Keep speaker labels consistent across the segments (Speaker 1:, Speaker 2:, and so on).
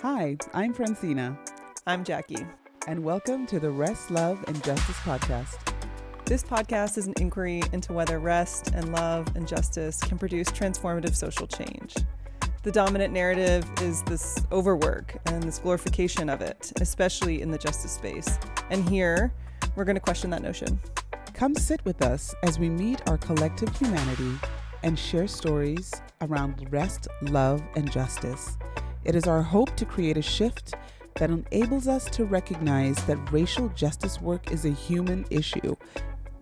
Speaker 1: Hi, I'm Francina,
Speaker 2: I'm Jackie.
Speaker 1: and welcome to the Rest, Love, and Justice podcast.
Speaker 2: This podcast is an inquiry into whether rest and love and justice can produce transformative social change. The dominant narrative is this overwork and this glorification of it, especially in the justice space. And here, we're going to question that notion.
Speaker 1: Come sit with us as we meet our collective humanity and share stories around rest, love, and justice. It is our hope to create a shift that enables us to recognize that racial justice work is a human issue.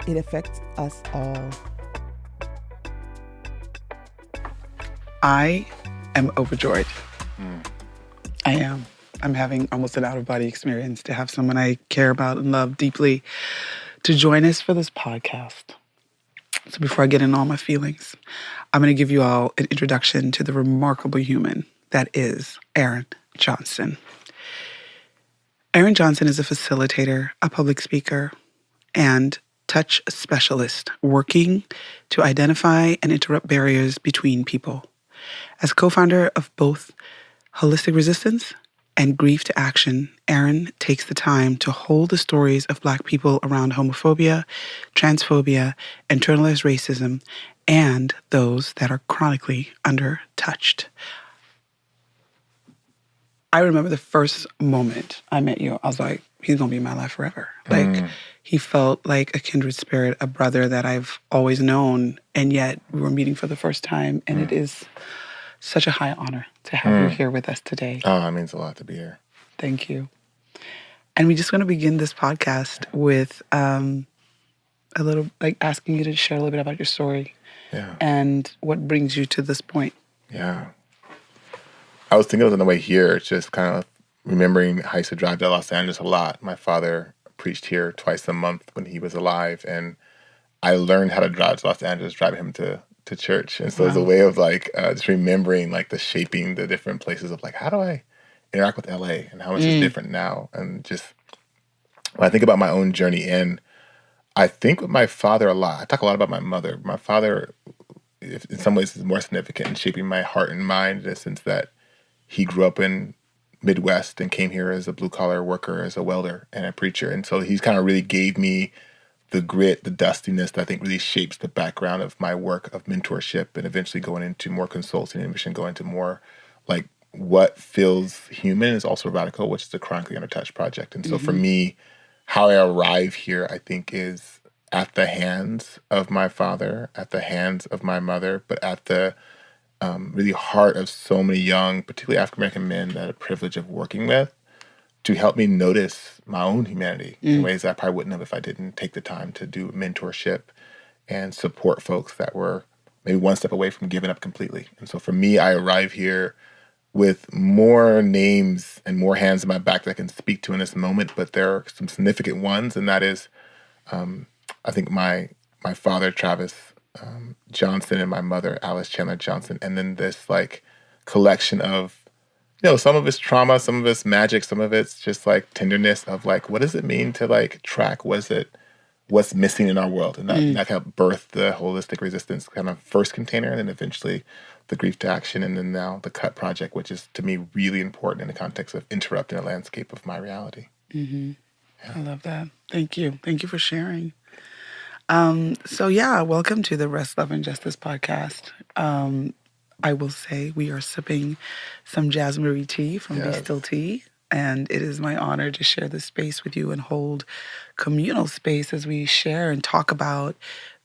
Speaker 1: It affects us all. I am overjoyed. I am. I'm having almost an out-of-body experience to have someone I care about and love deeply to join us for this podcast. So before I get into all my feelings, I'm going to give you all an introduction to the remarkable human that is Aaron Johnson. Aaron Johnson is a facilitator, a public speaker, and touch specialist working to identify and interrupt barriers between people. As co-founder of both Holistic Resistance and Grief to Action, Aaron takes the time to hold the stories of Black people around homophobia, transphobia, internalized racism, and those that are chronically under-touched. I remember the first moment I met you, I was like, he's going to be in my life forever. Like, he felt like a kindred spirit, a brother that I've always known, and yet we were meeting for the first time, and it is such a high honor to have you here with us today.
Speaker 3: Oh, it means a lot to be here.
Speaker 1: Thank you. And we're just going to begin this podcast with a little, like, asking you to share a little bit about your story
Speaker 3: Yeah.
Speaker 1: and what brings you to this point.
Speaker 3: Yeah. I was thinking on the way here, just kind of remembering I used to drive to Los Angeles a lot. My father preached here twice a month when he was alive, and I learned how to drive to Los Angeles, driving him to church. And so it's a way of like just remembering like the shaping the different places of like, how do I interact with LA and how much is different now? And just when I think about my own journey in, I think with my father a lot. I talk a lot about my mother. My father, in some ways, is more significant in shaping my heart and mind in the sense that he grew up in Midwest and came here as a blue-collar worker, as a welder and a preacher. And so he's kind of really gave me the grit, the dustiness that I think really shapes the background of my work of mentorship and eventually going into more consulting and mission, going into more like what feels human is also radical, which is the Chronically Undertouched project. And so for me, how I arrive here, I think, is at the hands of my father, at the hands of my mother, but at the really heart of so many young, particularly African-American men that I had the privilege of working with to help me notice my own humanity in ways that I probably wouldn't have if I didn't take the time to do mentorship and support folks that were maybe one step away from giving up completely. And so for me, I arrive here with more names and more hands in my back that I can speak to in this moment, but there are some significant ones, and that is, I think my father, Travis Johnson, and my mother, Alice Chandler Johnson, and then this like collection of, some of it's trauma, some of it's magic, some of it's just like tenderness of like, what does it mean to like track what's missing in our world, and that kind of birthed the Holistic Resistance kind of first container, and then eventually the Grief to Action, and then now the Cut Project, which is to me really important in the context of interrupting the landscape of my reality.
Speaker 1: I love that. Thank you. Thank you for sharing. Welcome to the Rest, Love, and Justice podcast. I will say we are sipping some Jasmine tea from Be Still Tea, and it is my honor to share this space with you and hold communal space as we share and talk about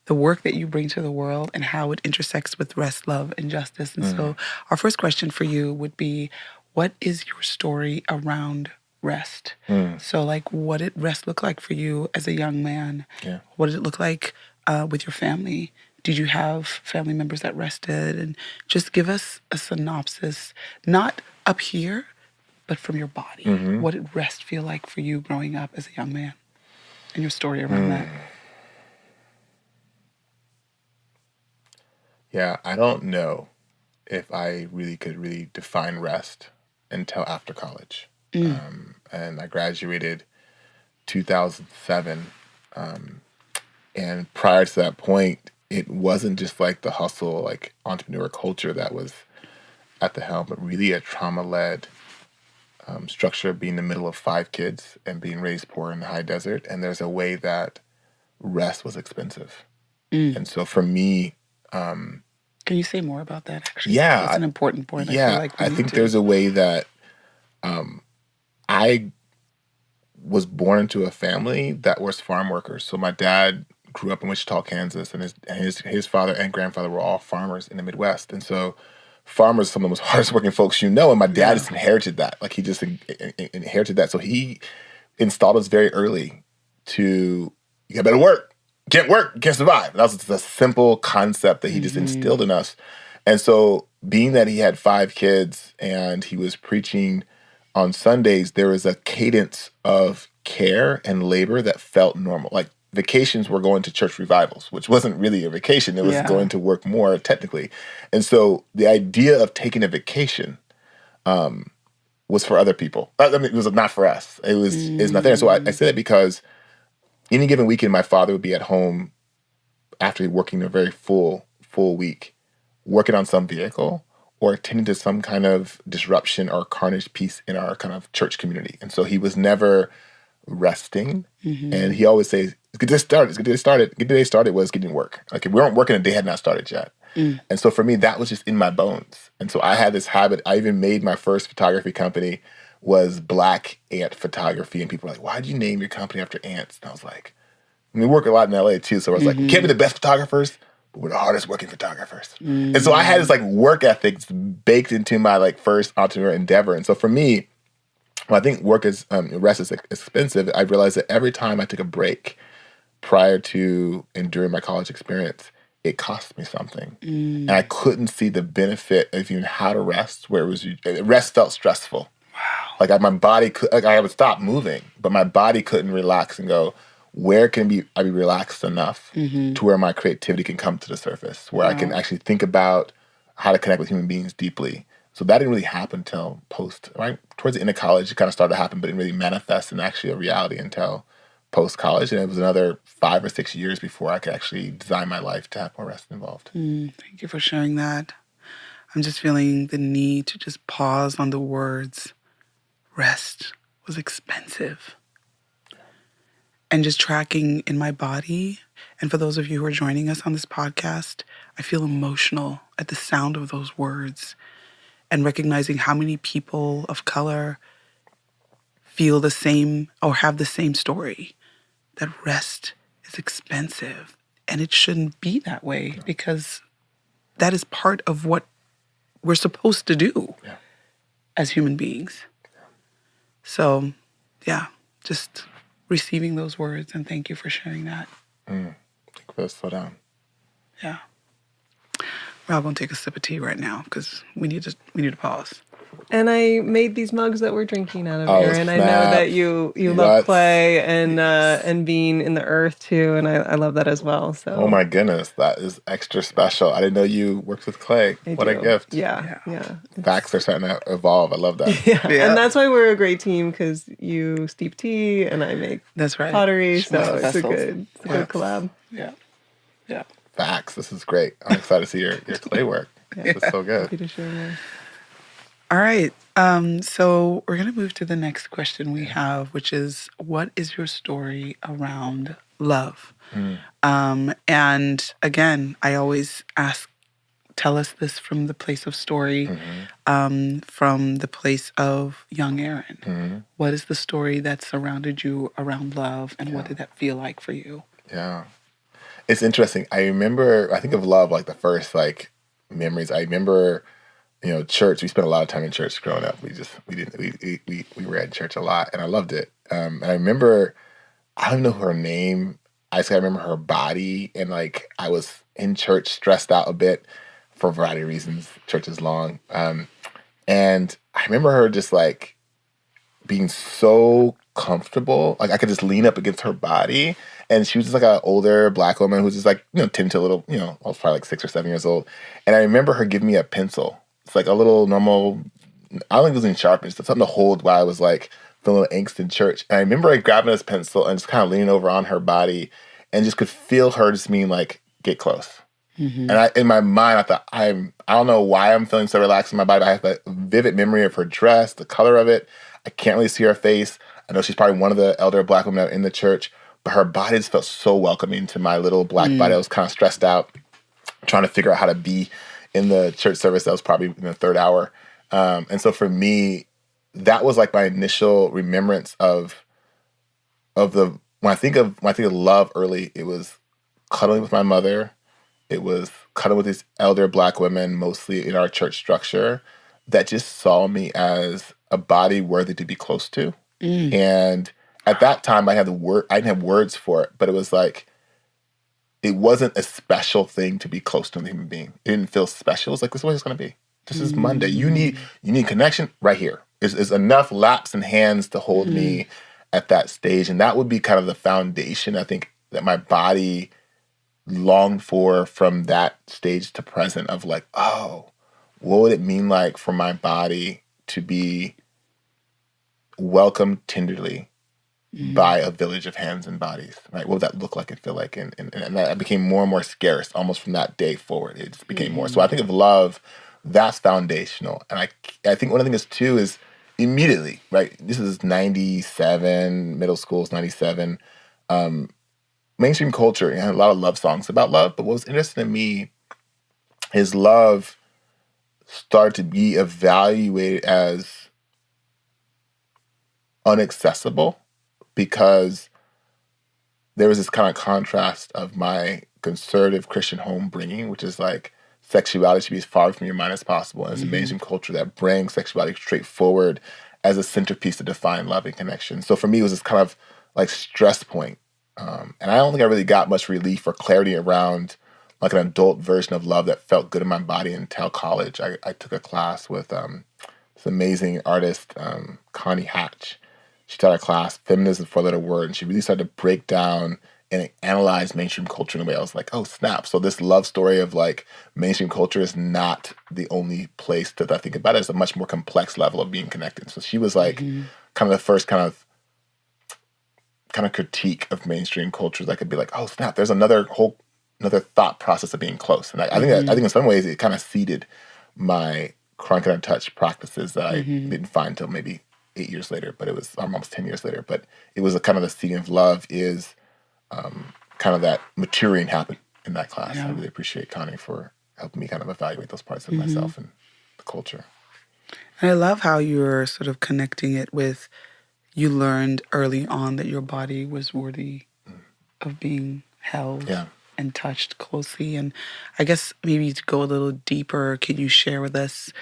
Speaker 1: the work that you bring to the world and how it intersects with rest, love, and justice. And so our first question for you would be, what is your story around rest? So like, what did rest look like for you as a young man?
Speaker 3: Yeah.
Speaker 1: What did it look like with your family? Did you have family members that rested? And just give us a synopsis, not up here, but from your body. What did rest feel like for you growing up as a young man? And your story around that.
Speaker 3: Yeah, I don't know if I really could really define rest until after college. And I graduated 2007. And prior to that point, it wasn't just like the hustle, like entrepreneur culture that was at the helm, but really a trauma-led structure of being in the middle of 5 kids and being raised poor in the high desert. And there's a way that rest was expensive. And so for me,
Speaker 1: Can you say more about that, actually?
Speaker 3: yeah,
Speaker 1: That's an important point. I
Speaker 3: yeah,
Speaker 1: feel like we
Speaker 3: I
Speaker 1: need
Speaker 3: think
Speaker 1: to.
Speaker 3: there's a way that I was born into a family that was farm workers. So my dad grew up in Wichita, Kansas, and his father and grandfather were all farmers in the Midwest. And so farmers are some of the most hardest working folks you know. And my dad just inherited that. Like he just inherited that. So he installed us very early to, you better work. Can't work, you can't survive. That was just a simple concept that he just instilled in us. And so being that he had 5 kids and he was preaching on Sundays, there was a cadence of care and labor that felt normal. Like vacations were going to church revivals, which wasn't really a vacation. It was going to work more technically. And so the idea of taking a vacation was for other people. I mean, it was not for us. It's not there. So I say that because any given weekend, my father would be at home after working a very full week, working on some vehicle or attending to some kind of disruption or carnage piece in our kind of church community. And so he was never resting. And he always says, get this started, get this started. Get the day started was getting work. Like if we weren't working, the day had not started yet. And so for me, that was just in my bones. And so I had this habit. I even made my first photography company was Black Ant Photography. And people were like, why'd you name your company after ants? And I was like, we work a lot in LA too. So I was like, we can't be the best photographers, but we're the hardest working photographers. And so I had this like work ethic baked into my like first entrepreneur endeavor. And so for me, when I think rest is expensive, I realized that every time I took a break prior to and during my college experience, it cost me something. And I couldn't see the benefit of even how to rest, where rest felt stressful. Wow. Like my body I would stop moving, but my body couldn't relax and go, where can I be relaxed enough to where my creativity can come to the surface, where I can actually think about how to connect with human beings deeply. So that didn't really happen until right towards the end of college. It kind of started to happen, but it didn't really manifest in actually a reality until post-college. And it was another 5 or 6 years before I could actually design my life to have more rest involved.
Speaker 1: Thank you for sharing that. I'm just feeling the need to just pause on the words, rest was expensive. And just tracking in my body. And for those of you who are joining us on this podcast, I feel emotional at the sound of those words and recognizing how many people of color feel the same or have the same story, that rest is expensive. And it shouldn't be that way because that is part of what we're supposed to do as human beings. So, just receiving those words, and thank you for sharing that.
Speaker 3: Thank you for slow down.
Speaker 1: Yeah. Rob won't take a sip of tea right now because we need to pause.
Speaker 2: And I made these mugs that we're drinking out of here, and I know that you love clay and being in the earth too, and I love that as well. So
Speaker 3: oh my goodness, that is extra special. I didn't know you worked with clay. What a gift!
Speaker 2: Yeah.
Speaker 3: Facts are starting to evolve. I love that.
Speaker 2: Yeah, and that's why we're a great team because you steep tea and I make pottery, so it's a good collab.
Speaker 1: Yeah.
Speaker 3: Facts. This is great. I'm excited to see your clay work. It's so good.
Speaker 2: Happy to share more.
Speaker 1: All right. So we're going to move to the next question we have, which is, what is your story around love? And again, I always ask, tell us this from the place of story, from the place of young Aaron. What is the story that surrounded you around love, and what did that feel like for you?
Speaker 3: Yeah. It's interesting. I think of love like the first like memories. I remember, church. We spent a lot of time in church growing up. We were at church a lot, and I loved it. And I remember, I don't know her name. I remember her body, and like I was in church stressed out a bit for a variety of reasons. Church is long. And I remember her just like being so comfortable. Like I could just lean up against her body. And she was just like an older Black woman who's just like, 10 to a little, I was probably like 6 or 7 years old. And I remember her giving me a pencil. It's like a little normal, I don't think it was any sharpness, but something to hold while I was like feeling a little angst in church. And I remember like grabbing this pencil and just kind of leaning over on her body and just could feel her just mean like, get close. And in my mind, I thought, I don't know why I'm feeling so relaxed in my body. I have that vivid memory of her dress, the color of it. I can't really see her face. I know she's probably one of the elder Black women in the church, but her body just felt so welcoming to my little Black body. I was kind of stressed out, trying to figure out how to be in the church service. That was probably in the third hour. And so for me, that was like my initial remembrance of the, when I think of love early, it was cuddling with my mother. It was cuddling with these elder Black women, mostly in our church structure, that just saw me as a body worthy to be close to. And at that time, I didn't have words for it, but it was like, it wasn't a special thing to be close to a human being. It didn't feel special. It was like, this is what it's going to be. This is Monday. You need connection right here. There's enough laps and hands to hold me at that stage. And that would be kind of the foundation, I think, that my body longed for from that stage to present, of like, oh, what would it mean like for my body to be welcomed tenderly by a village of hands and bodies, right? What would that look like and feel like? And that became more and more scarce almost from that day forward. It just became more. So I think of love, that's foundational. And I think one of the things too is immediately, right? This is 97, middle school is 97. Mainstream culture, had a lot of love songs about love, but what was interesting to me is love started to be evaluated as inaccessible, because there was this kind of contrast of my conservative Christian home bringing, which is like sexuality should be as far from your mind as possible. And it's a mainstream culture that brings sexuality straightforward as a centerpiece to define love and connection. So for me, it was this kind of like stress point. And I don't think I really got much relief or clarity around like an adult version of love that felt good in my body until college. I took a class with this amazing artist, Connie Hatch. She taught a class, Feminism, 4-letter word, and she really started to break down and analyze mainstream culture in a way. I was like, oh, snap. So this love story of like mainstream culture is not the only place that I think about it. It's a much more complex level of being connected. So she was like kind of the first kind of critique of mainstream culture that could be like, oh, snap, there's another thought process of being close. And I think in some ways it kind of seeded my chronic and touch practices that I didn't find until maybe 8 years later, but it was almost 10 years later. But it was a kind of the seeding of love is kind of that maturing happened in that class. I really appreciate Connie for helping me kind of evaluate those parts of myself and the culture.
Speaker 1: And I love how you're sort of connecting it with, you learned early on that your body was worthy of being held and touched closely. And I guess maybe to go a little deeper, can you share with us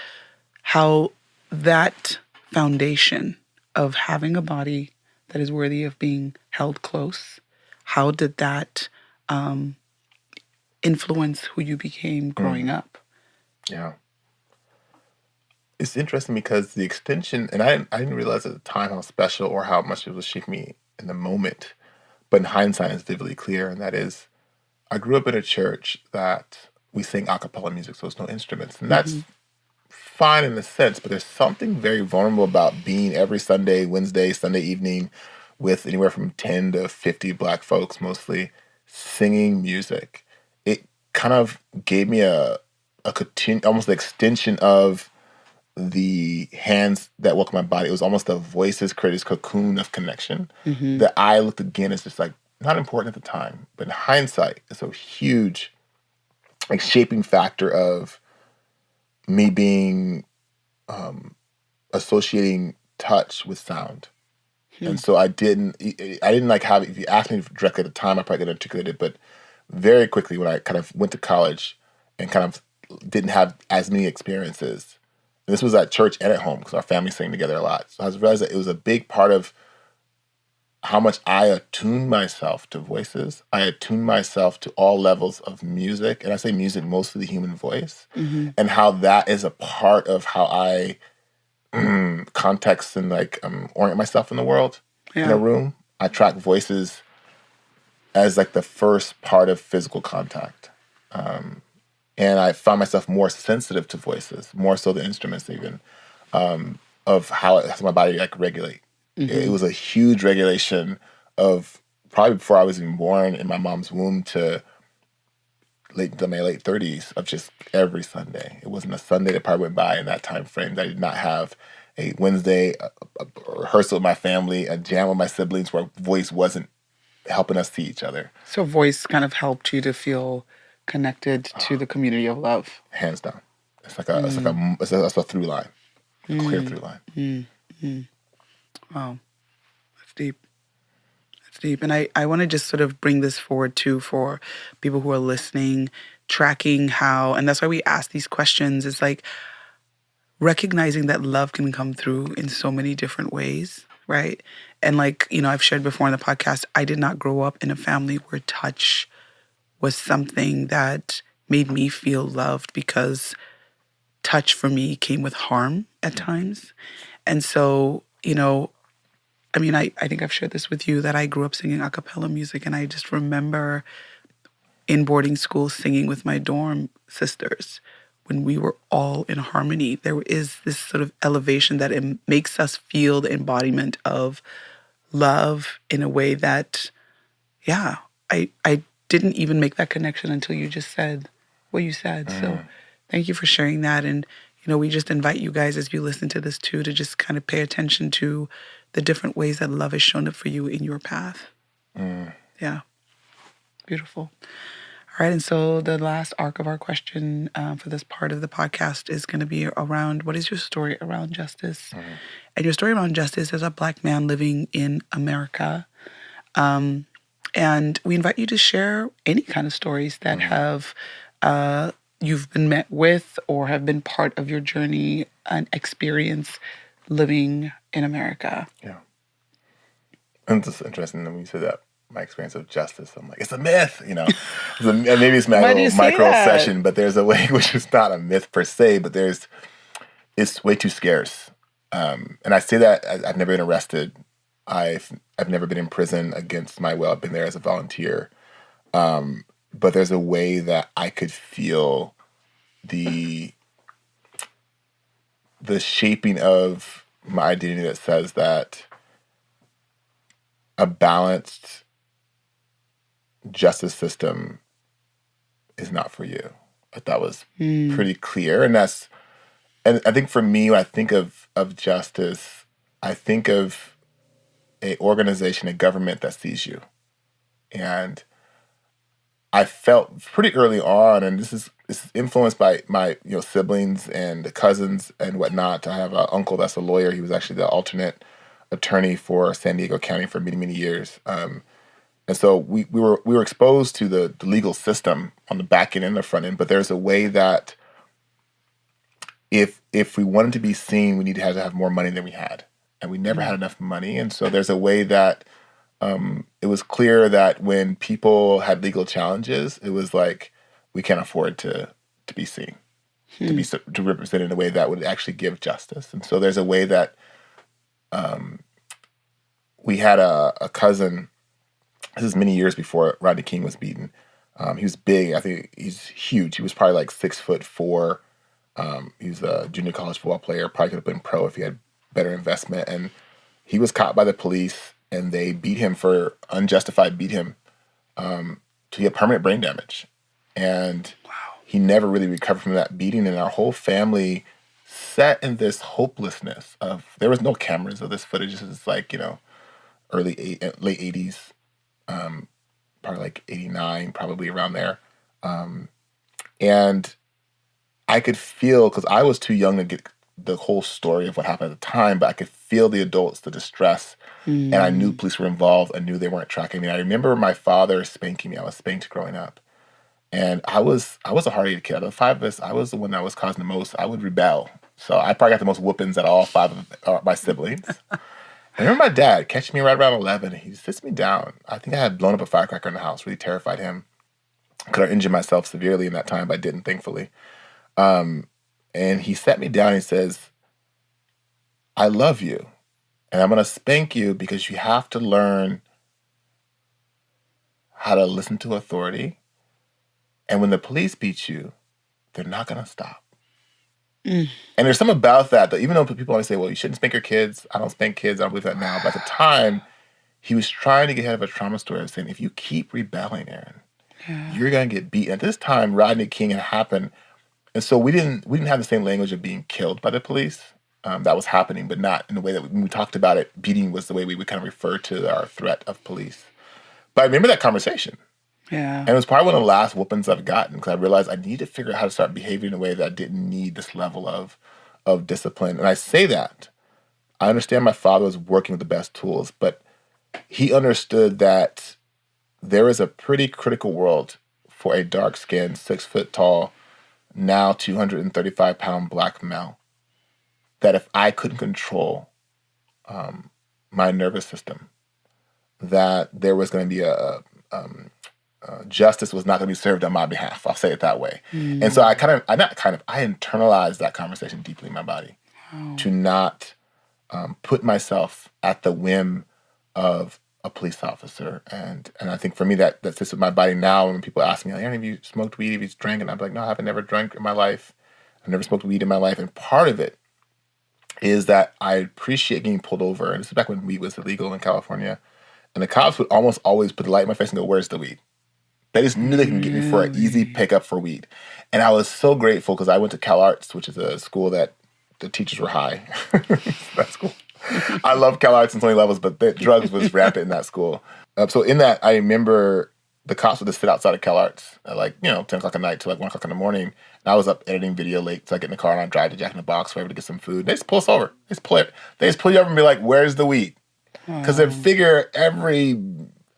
Speaker 1: how that foundation of having a body that is worthy of being held close, how did that influence who you became growing up?
Speaker 3: Yeah. It's interesting because the extension, and I didn't realize at the time how special or how much it was shaping me in the moment, but in hindsight it's vividly clear, and that is, I grew up in a church that we sing a cappella music, so there's no instruments, and that's fine in a sense, but there's something very vulnerable about being every Sunday, Wednesday, Sunday evening with anywhere from 10 to 50 Black folks mostly singing music. It kind of gave me almost the extension of the hands that welcome my body. It was almost the voices created this cocoon of connection that I looked again as just like not important at the time, but in hindsight, it's a huge like shaping factor of me being associating touch with sound. And so I didn't like have, if you asked me directly at the time, I probably didn't articulate it, but very quickly when I kind of went to college and kind of didn't have as many experiences, and this was at church and at home because our family sang together a lot. So I realized that it was a big part of how much I attuned myself to voices. I attuned myself to all levels of music, and I say music, mostly the human voice, and how that is a part of how I context and like orient myself in the world. In a room. I track voices as like the first part of physical contact. And I found myself more sensitive to voices, more so than instruments even, of how it has my body like regulate. It was a huge regulation of probably before I was even born in my mom's womb to my late 30s of just every Sunday. It wasn't a Sunday that probably went by in that time frame that I did not have a Wednesday, a rehearsal with my family, a jam with my siblings where voice wasn't helping us see each other.
Speaker 1: So voice kind of helped you to feel connected to the community of love.
Speaker 3: Hands down. It's a through line, a clear through line.
Speaker 1: Wow, that's deep. That's deep. And I want to just sort of bring this forward too for people who are listening, tracking how, and that's why we ask these questions, is like recognizing that love can come through in so many different ways, right? And like, I've shared before in the podcast, I did not grow up in a family where touch was something that made me feel loved, because touch for me came with harm at times. And so, I think I've shared this with you, that I grew up singing a cappella music, and I just remember in boarding school singing with my dorm sisters when we were all in harmony. There is this sort of elevation that it makes us feel the embodiment of love in a way that, I didn't even make that connection until you just said what you said. So thank you for sharing that. And, we just invite you guys, as you listen to this too, to just kind of pay attention to the different ways that love has shown up for you in your path. Yeah. Beautiful. All right. And so the last arc of our question for this part of the podcast is going to be around, what is your story around justice? And your story around justice as a Black man living in America. And we invite you to share any kind of stories that have you've been met with or have been part of your journey and experience living in America.
Speaker 3: Yeah. And it's interesting when you said that, my experience of justice, I'm like, it's a myth, maybe it's my little micro obsession, but there's a way which is not a myth per se, but it's way too scarce. And I say that I've never been arrested. I've never been in prison against my will. I've been there as a volunteer. But there's a way that I could feel the shaping of my identity that says that a balanced justice system is not for you. That was pretty clear. And I think for me, when I think of justice, I think of a organization, a government that sees you. And I felt pretty early on, and this is influenced by my siblings and cousins and whatnot. I have an uncle that's a lawyer. He was actually the alternate attorney for San Diego County for many, many years. And so we were exposed to the legal system on the back end and the front end. But there's a way that if we wanted to be seen, we needed to have more money than we had, and we never had enough money. And so there's a way that it was clear that when people had legal challenges, it was like, we can't afford to be seen, to represent in a way that would actually give justice. And so there's a way that we had a cousin. This is many years before Rodney King was beaten. He was big. I think he's huge. He was probably like 6'4". He was a junior college football player. Probably could have been pro if he had better investment. And he was caught by the police, and they beat him to get permanent brain damage. And he never really recovered from that beating. And our whole family sat in this hopelessness of, there was no cameras of this footage. This is like, late 80s, probably like 89, probably around there. And I could feel, because I was too young to get the whole story of what happened at the time, but I could feel the adults, the distress. And I knew police were involved. I knew they weren't tracking me. I remember my father spanking me. I was spanked growing up. And I was a hard-headed kid. Out of the five of us, I was the one that was causing the most. I would rebel. So I probably got the most whoopings out of all five of my siblings. I remember my dad catching me right around 11. He sits me down. I think I had blown up a firecracker in the house. Really terrified him. Could have injured myself severely in that time, but I didn't, thankfully. And he sat me down and he says, I love you. And I'm going to spank you because you have to learn how to listen to authority. And when the police beat you, they're not going to stop. And there's something about that even though people always say, well, you shouldn't spank your kids. I don't spank kids. I don't believe that now. But at the time, he was trying to get ahead of a trauma story of saying, if you keep rebelling, Aaron, you're going to get beat. At this time, Rodney King had happened. And so we didn't have the same language of being killed by the police. that was happening, but not in the way that when we talked about it, beating was the way we would kind of refer to our threat of police. But I remember that conversation.
Speaker 1: Yeah.
Speaker 3: And it was probably one of the last whoopings I've gotten because I realized I needed to figure out how to start behaving in a way that I didn't need this level of discipline. And I say that. I understand my father was working with the best tools, but he understood that there is a pretty critical world for a dark-skinned, 6 foot tall, now 235-pound black male. That if I couldn't control my nervous system, that there was going to be justice was not going to be served on my behalf. I'll say it that way. And so I internalized that conversation deeply in my body to not put myself at the whim of a police officer. And I think for me that sits with my body now. When people ask me, have you smoked weed, have you drank? And I'm like, no, I haven't never drank in my life. I've never smoked weed in my life. And part of it is that I appreciate getting pulled over. And this is back when weed was illegal in California. And the cops would almost always put the light in my face and go, where's the weed? They just knew they can get me for an easy pickup for weed. And I was so grateful because I went to Cal Arts, which is a school that the teachers were high. That school. I love Cal Arts on so many levels, but the drugs was rampant in that school. So in that, I remember the cops would just sit outside of Cal Arts at 10 o'clock at night to 1 o'clock in the morning. And I was up editing video late, so I get in the car and I drive to Jack in the Box wherever to get some food. They just pull us over. They just pull you over and be like, where's the weed? Because they figure every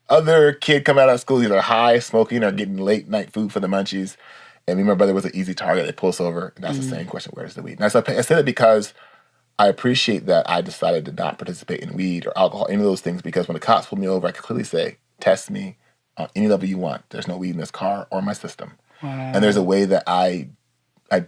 Speaker 3: other kid coming out of school either high, smoking, or getting late night food for the munchies. And me and my brother was an easy target. They pull us over, and that's the same question, where's the weed? And I said it because I appreciate that I decided to not participate in weed or alcohol, any of those things, because when the cops pulled me over, I could clearly say, test me on any level you want. There's no weed in this car or my system.
Speaker 1: Wow.
Speaker 3: And there's a way that I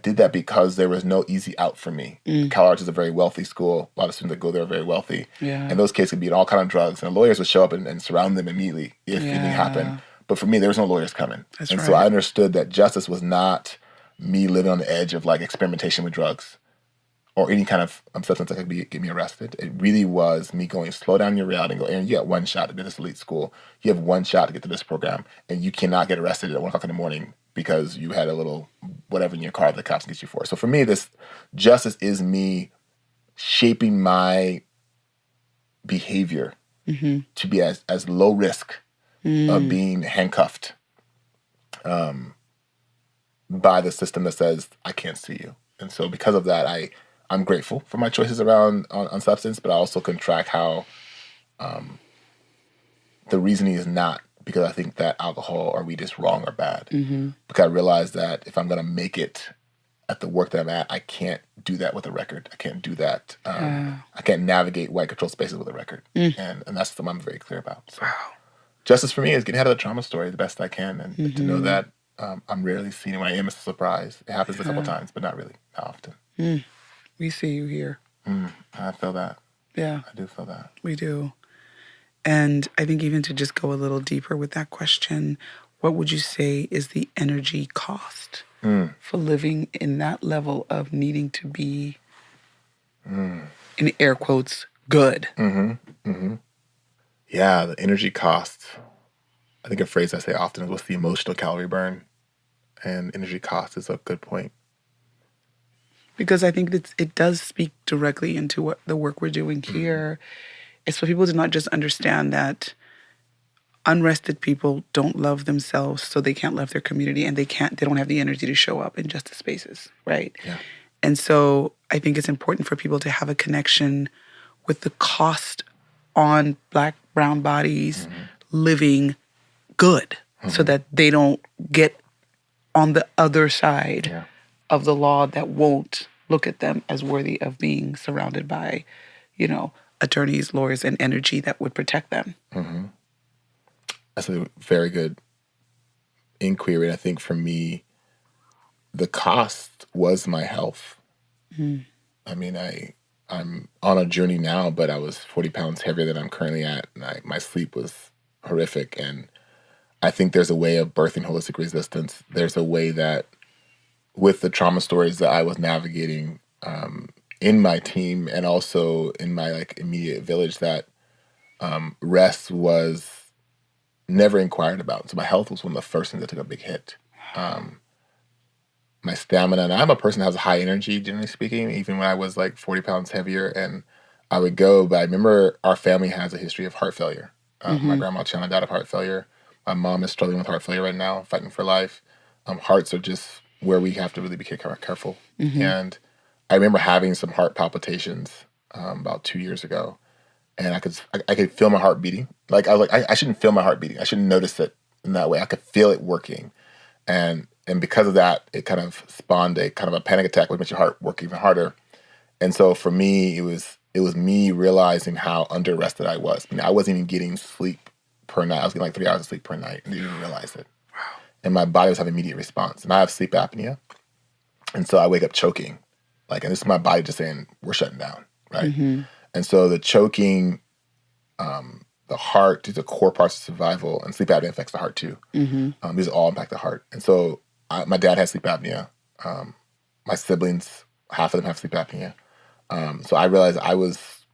Speaker 3: did that because there was no easy out for me. Cal Arts is a very wealthy school. A lot of students that go there are very wealthy.
Speaker 1: Yeah.
Speaker 3: And those kids could be in all kind of drugs. And the lawyers would show up and surround them immediately if anything happened. But for me, there was no lawyers coming.
Speaker 1: That's
Speaker 3: and
Speaker 1: right.
Speaker 3: so I understood that justice was not me living on the edge of experimentation with drugs or any kind of substance that could get me arrested. It really was me going, slow down your reality and go, Aaron, you got one shot to get to this elite school. You have one shot to get to this program. And you cannot get arrested at 1 o'clock in the morning because you had a little whatever in your car that the cops get you for. So for me, this justice is me shaping my behavior to be as low risk of being handcuffed by the system that says, I can't see you. And so because of that, I'm grateful for my choices around on substance, but I also can track how the reasoning is not because I think that alcohol or weed is wrong or bad. Because I realize that if I'm going to make it at the work that I'm at, I can't do that with a record. I can't do that. I can't navigate white control spaces with a record. And that's something I'm very clear about. So justice for me is getting out of the trauma story the best I can and to know that I'm rarely seen. When I am, it's a surprise. It happens a couple times, but not really, not often.
Speaker 1: We see you here.
Speaker 3: I feel that.
Speaker 1: Yeah.
Speaker 3: I do feel that.
Speaker 1: We do. And I think even to just go a little deeper with that question, what would you say is the energy cost for living in that level of needing to be, in air quotes, good?
Speaker 3: Yeah, the energy cost. I think a phrase I say often is, what's the emotional calorie burn? And energy cost is a good point.
Speaker 1: Because I think it does speak directly into what the work we're doing here. It's for people to not just understand that unrested people don't love themselves, so they can't love their community, and they don't have the energy to show up in justice spaces, right?
Speaker 3: Yeah.
Speaker 1: And so I think it's important for people to have a connection with the cost on Black, brown bodies living good, so that they don't get on the other side of the law that won't look at them as worthy of being surrounded by, attorneys, lawyers, and energy that would protect them.
Speaker 3: That's a very good inquiry. And I think for me, the cost was my health. I mean, I'm on a journey now, but I was 40 pounds heavier than I'm currently at. And my sleep was horrific. And I think there's a way of birthing holistic resistance. There's a way that with the trauma stories that I was navigating in my team and also in my immediate village, that rest was never inquired about. So my health was one of the first things that took a big hit. my stamina. And I'm a person that has high energy, generally speaking, even when I was like 40 pounds heavier. And I would go, but I remember our family has a history of heart failure. My grandma Chandler died of heart failure. My mom is struggling with heart failure right now, fighting for life. Hearts are just where we have to really be careful. And I remember having some heart palpitations about 2 years ago, and I could feel my heart beating. Like I was like, I shouldn't feel my heart beating. I shouldn't notice it in that way. I could feel it working, and because of that, it kind of spawned a kind of a panic attack, which makes your heart work even harder. And so for me, it was me realizing how under rested I was. I wasn't even getting sleep per night. I was getting like 3 hours of sleep per night and didn't even realize it. Wow. And my body was having immediate response. And I have sleep apnea. And so I wake up choking. And this is my body just saying, we're shutting down, right? And so the choking, the heart, these are core parts of survival, and sleep apnea affects the heart too. These all impact the heart. And so my dad has sleep apnea. My siblings, half of them have sleep apnea. So I realized I was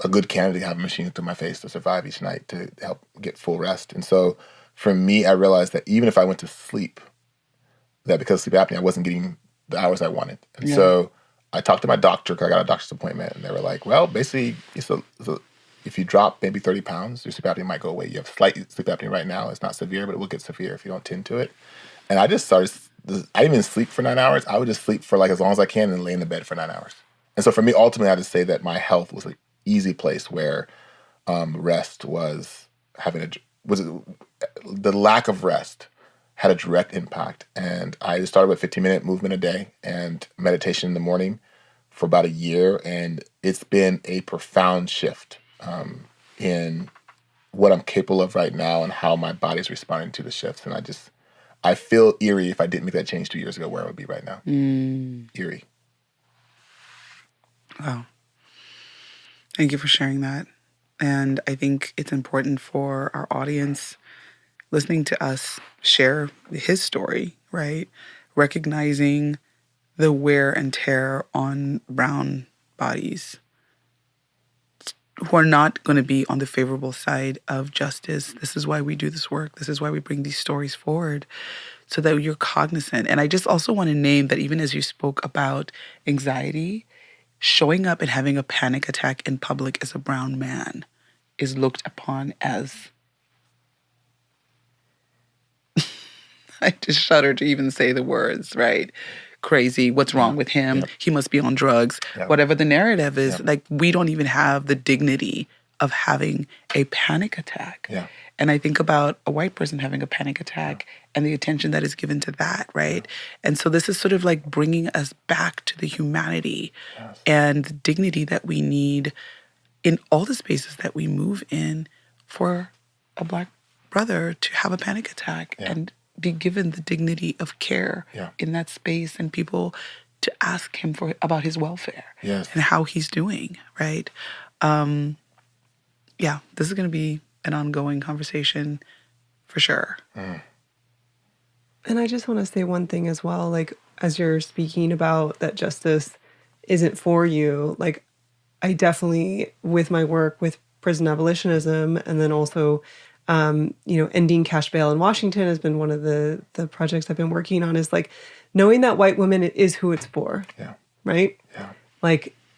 Speaker 3: a good candidate to have a machine through my face to survive each night to help get full rest. And so for me, I realized that even if I went to sleep, that because of sleep apnea, I wasn't getting the hours I wanted. And so I talked to my doctor because I got a doctor's appointment, and they were like, well, basically, if you drop maybe 30 pounds, your sleep apnea might go away. You have slight sleep apnea right now. It's not severe, but it will get severe if you don't tend to it. And I just started, I didn't even sleep for 9 hours. I would just sleep for as long as I can and lay in the bed for 9 hours. And so for me, ultimately, I had to say that my health was an easy place where rest was the lack of rest had a direct impact. And I just started with 15-minute movement a day and meditation in the morning for about a year. And it's been a profound shift in what I'm capable of right now and how my body's responding to the shifts. And I feel eerie if I didn't make that change 2 years ago, where I would be right now. Eerie.
Speaker 1: Wow. Thank you for sharing that. And I think it's important for our audience listening to us share his story, right? Recognizing the wear and tear on brown bodies who are not going to be on the favorable side of justice. This is why we do this work. This is why we bring these stories forward, so that you're cognizant. And I just also want to name that even as you spoke about anxiety, showing up and having a panic attack in public as a brown man is looked upon as, I just shudder to even say the words, right? Crazy. What's wrong with him?
Speaker 3: Yep.
Speaker 1: He must be on drugs.
Speaker 3: Yep.
Speaker 1: Whatever the narrative is,
Speaker 3: Yep.
Speaker 1: we don't even have the dignity of having a panic attack.
Speaker 3: Yeah.
Speaker 1: And I think about a white person having a panic attack and the attention that is given to that, right? And so this is sort of bringing us back to the humanity and the dignity that we need in all the spaces that we move in for a Black brother to have a panic attack and be given the dignity of care in that space, and people to ask him about his welfare and how he's doing, right? This is going to be an ongoing conversation for sure.
Speaker 2: And I just want to say one thing as well, as you're speaking about that justice isn't for you, I definitely, with my work with prison abolitionism, and then also, ending cash bail in Washington has been one of the projects I've been working on, is knowing that white women is who it's for.
Speaker 3: Yeah.
Speaker 2: Right?
Speaker 3: Yeah.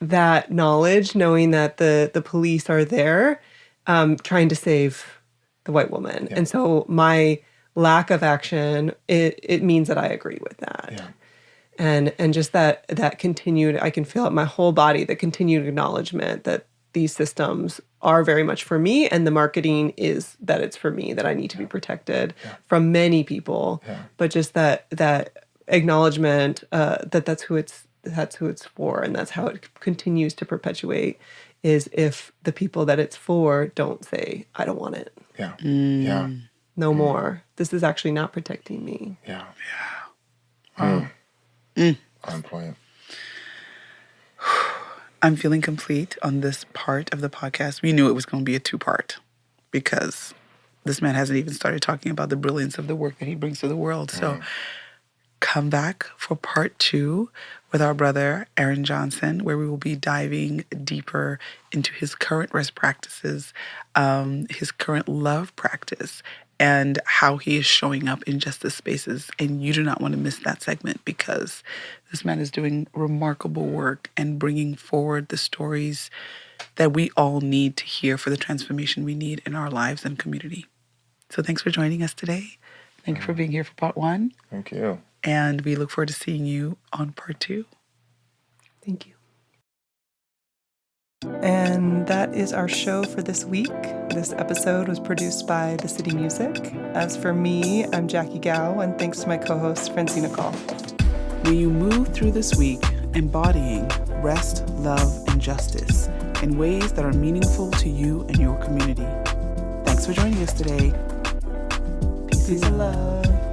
Speaker 2: That knowledge, knowing that the police are there trying to save the white woman.
Speaker 3: Yeah.
Speaker 2: And so my lack of action, it means that I agree with that.
Speaker 3: Yeah.
Speaker 2: And just that continued, I can feel it in my whole body, the continued acknowledgement that these systems are very much for me, and the marketing is that it's for me, that I need to be protected from many people. Yeah. But just that acknowledgement that's who it's for, and that's how it continues to perpetuate, is if the people that it's for don't say, I don't want it.
Speaker 3: Yeah. Yeah.
Speaker 2: No more. This is actually not protecting me.
Speaker 3: Yeah.
Speaker 1: Wow.
Speaker 3: On point.
Speaker 1: I'm feeling complete on this part of the podcast. We knew it was going to be a 2-part because this man hasn't even started talking about the brilliance of the work that he brings to the world. So come back for part 2 with our brother, Aaron Johnson, where we will be diving deeper into his current rest practices, his current love practice, and how he is showing up in justice spaces. And you do not want to miss that segment, because this man is doing remarkable work and bringing forward the stories that we all need to hear for the transformation we need in our lives and community. So thanks for joining us today. Thank you for being here for part 1.
Speaker 3: Thank you.
Speaker 1: And we look forward to seeing you on part 2.
Speaker 2: Thank you. And that is our show for this week. This episode was produced by The City Music. As for me, I'm Jackie Gao, and thanks to my co-host, Francina Call.
Speaker 1: May you move through this week embodying rest, love, and justice in ways that are meaningful to you and your community. Thanks for joining us today. Peace and love.